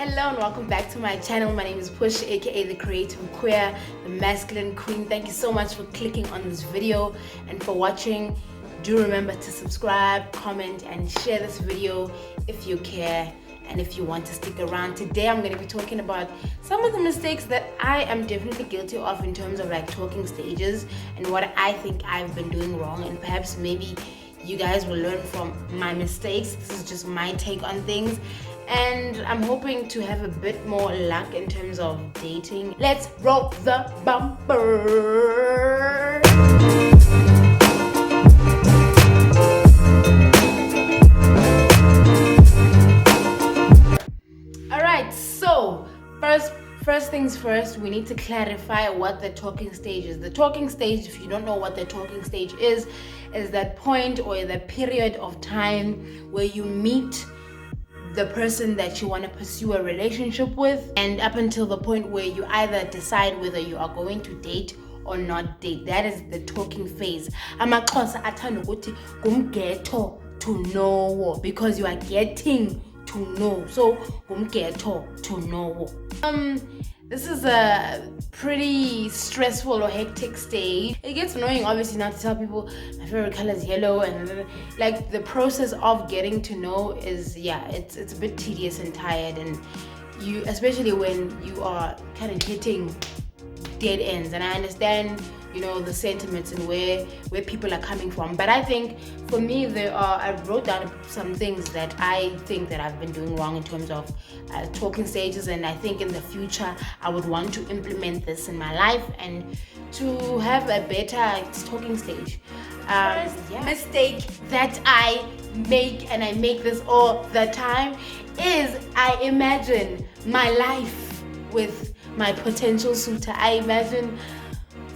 Hello and welcome back to my channel. My name is Push, aka the creative queer, the masculine queen. Thank you so much for clicking on this video and for watching. Do remember to subscribe, comment, and share this video if you care and if you want to stick around. Today I'm going to be talking about some of the mistakes that I am definitely guilty of in terms of like talking stages and what I think I've been doing wrong, and perhaps maybe you guys will learn from my mistakes. This is just my take on things, and I'm hoping to have a bit more luck in terms of dating. Let's roll the bumper. Alright, so first things first, we need to clarify what the talking stage is. The talking stage, if you don't know what the talking stage is that point or the period of time where you meet the person that you want to pursue a relationship with, and up until the point where you either decide whether you are going to date or not date. That is the talking phase. AmaXhosa athanda ukuthi ngumgetho to know, because you are getting to know. So ngumgetho to know. This is a pretty stressful or hectic stage. It gets annoying obviously now to tell people my favorite color is yellow, and like the process of getting to know is, it's a bit tedious and tired, and you, especially when you are kind of hitting dead ends. And I understand, the sentiments and where people are coming from, but I think for me I wrote down some things that I think that I've been doing wrong in terms of talking stages, and I think in the future I would want to implement this in my life and to have a better talking stage. Mistake that I make, and I make this all the time, is I imagine my life with my potential suitor. I imagine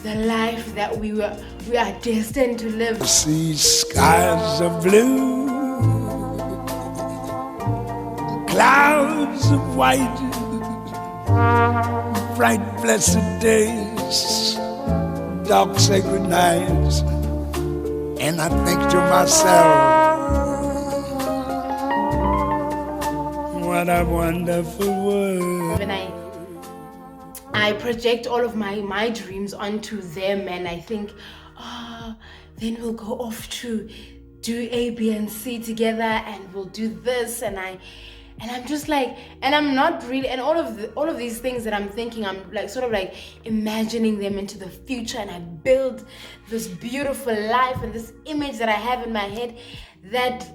the life that we are destined to live. See skies of blue, clouds of white, bright blessed days, dark sacred nights, and I think to myself, what a wonderful world. When I project all of my dreams onto them, and I think, then we'll go off to do A, B, and C together, and we'll do this, and I'm just like, and I'm not really, and all of these things that I'm thinking, I'm like sort of like imagining them into the future, and I build this beautiful life and this image that I have in my head, that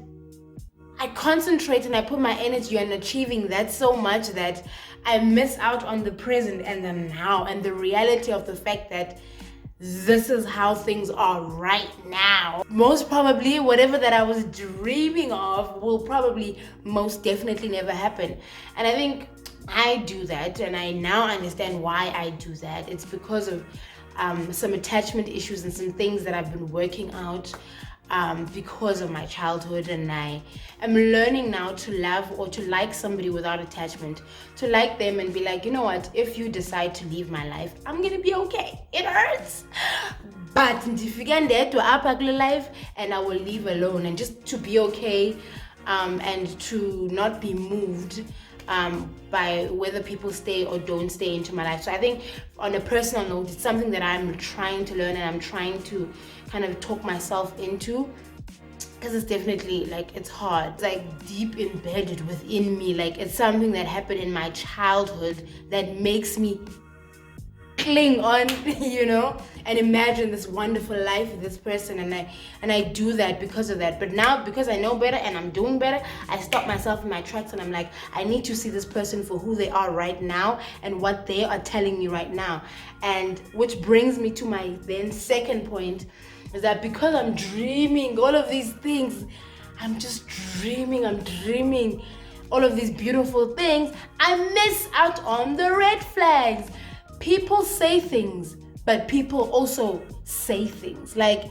I concentrate and I put my energy on achieving that so much that I miss out on the present and the now and the reality of the fact that this is how things are right now. Most probably, whatever that I was dreaming of will probably most definitely never happen. And I think I do that, and I now understand why I do that. It's because of some attachment issues and some things that I've been working out because of my childhood, and I am learning now to love or to like somebody without attachment, to like them and be like, you know what, if you decide to leave my life, I'm gonna be okay. It hurts, but if you can dare to up life, and I will leave alone, and just to be okay, and to not be moved by whether people stay or don't stay into my life. So I think on a personal note, it's something that I'm trying to learn, and I'm trying to kind of talk myself into, because it's definitely like, it's hard. It's like deep embedded within me. Like, it's something that happened in my childhood that makes me cling on, and imagine this wonderful life with this person, and I do that because of that. But now, because I know better and I'm doing better, I stop myself in my tracks, and I'm like, I need to see this person for who they are right now and what they are telling me right now. And which brings me to my then second point, is that because I'm dreaming all of these things, I'm dreaming all of these beautiful things, I miss out on the red flags. People say things, but people also say things. Like,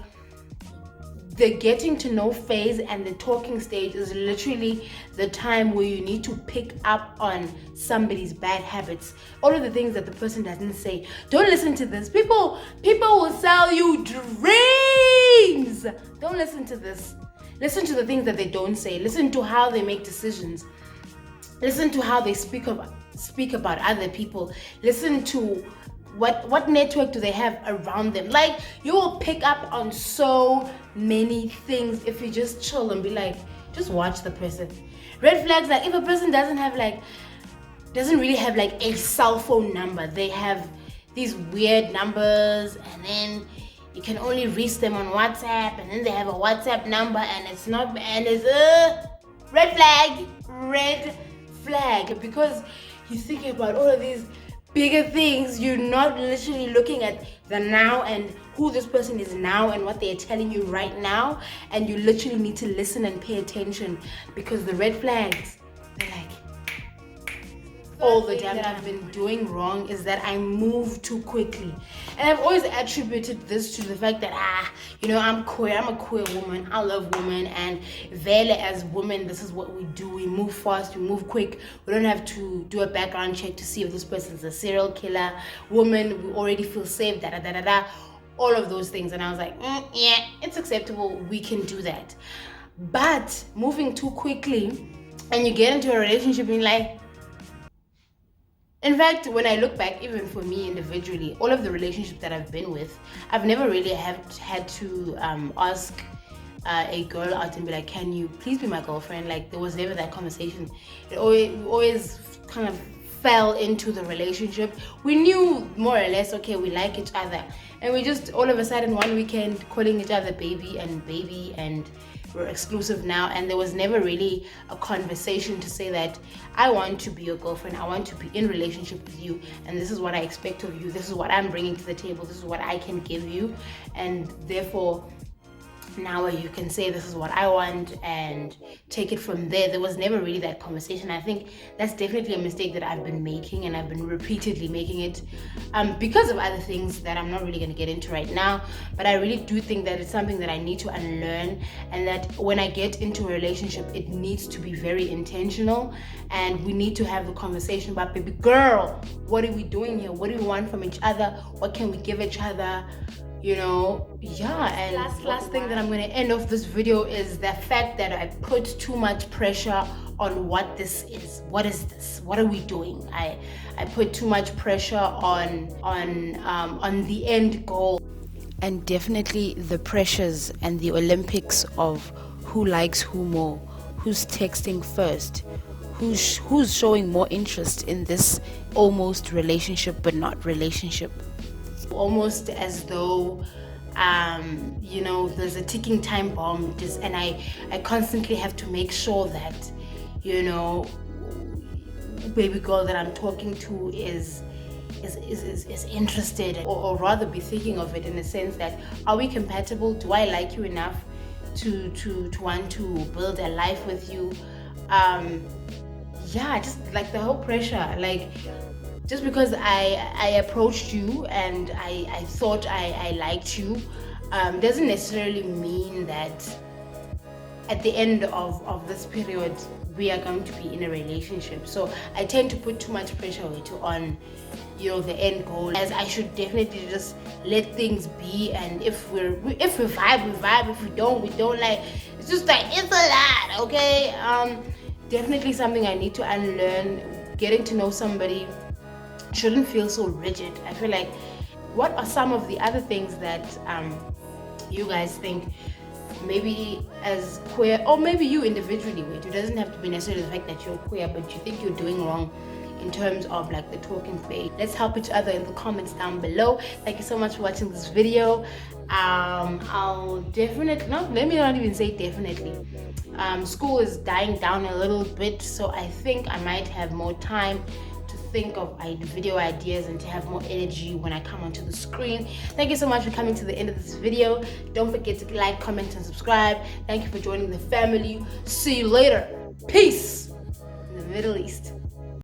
the getting to know phase and the talking stage is literally the time where you need to pick up on somebody's bad habits, all of the things that the person doesn't say. Don't listen to this. People will sell you dreams. Don't listen to this. Listen to the things that they don't say. Listen to how they make decisions. Listen to how they speak about other people. Listen to what network do they have around them. Like, you will pick up on so many things if you just chill and be like, just watch the person. Red flags, like if a person doesn't really have like a cell phone number, they have these weird numbers, and then you can only reach them on WhatsApp, and then they have a WhatsApp number and it's red flag, because you're thinking about all of these bigger things. You're not literally looking at the now and who this person is now and what they're telling you right now, and you literally need to listen and pay attention, because the red flags, they're like, all the damn that I've been doing wrong is that I move too quickly. And I've always attributed this to the fact that I'm queer, I'm a queer woman, I love women, and vele as women, this is what we do. We move fast, we move quick. We don't have to do a background check to see if this person's a serial killer. Woman, we already feel safe, all of those things. And I was like, yeah, it's acceptable, we can do that. But moving too quickly, and you get into a relationship and you're like, in fact, when I look back, even for me individually, all of the relationships that I've been with, I've never really had to ask a girl out and be like, can you please be my girlfriend? Like, there was never that conversation. We always kind of fell into the relationship. We knew more or less, okay, we like each other. And we just all of a sudden one weekend calling each other baby, and we're exclusive now. And there was never really a conversation to say that I want to be your girlfriend, I want to be in relationship with you, and this is what I expect of you, this is what I'm bringing to the table, this is what I can give you, and therefore now you can say this is what I want and take it from there. There was never really that conversation. I think that's definitely a mistake that I've been making, and I've been repeatedly making it because of other things that I'm not really going to get into right now. But I really do think that it's something that I need to unlearn, and that when I get into a relationship, it needs to be very intentional, and we need to have the conversation about, baby girl, what are we doing here? What do we want from each other? What can we give each other? And last thing that I'm going to end off this video is the fact that I put too much pressure on what this is. What is this? What are we doing? I put too much pressure on the end goal, and definitely the pressures and the Olympics of who likes who more, who's texting first, who's showing more interest in this almost relationship but not relationship. Almost as though there's a ticking time bomb, and I constantly have to make sure that baby girl that I'm talking to is interested, or rather be thinking of it in the sense that, are we compatible? Do I like you enough to want to build a life with you? Just like the whole pressure, like, just because I approached you and I thought I liked you, doesn't necessarily mean that at the end of this period we are going to be in a relationship. So I tend to put too much pressure on the end goal, as I should definitely just let things be, and if we vibe, we vibe. If we don't, we don't. Like, it's just like, it's a lot, okay? Definitely something I need to unlearn. Getting to know somebody shouldn't feel so rigid. I feel like, what are some of the other things that you guys think, maybe as queer, or maybe you individually, it doesn't have to be necessarily the fact that you're queer, but you think you're doing wrong in terms of like the talking phase? Let's help each other in the comments down below. Thank you so much for watching this video. I'll definitely, let me not even say definitely, school is dying down a little bit, so I think I might have more time to think of video ideas and to have more energy when I come onto the screen. Thank you so much for coming to the end of this video. Don't forget to like, comment, and subscribe. Thank you for joining the family. See you later. Peace in the Middle East.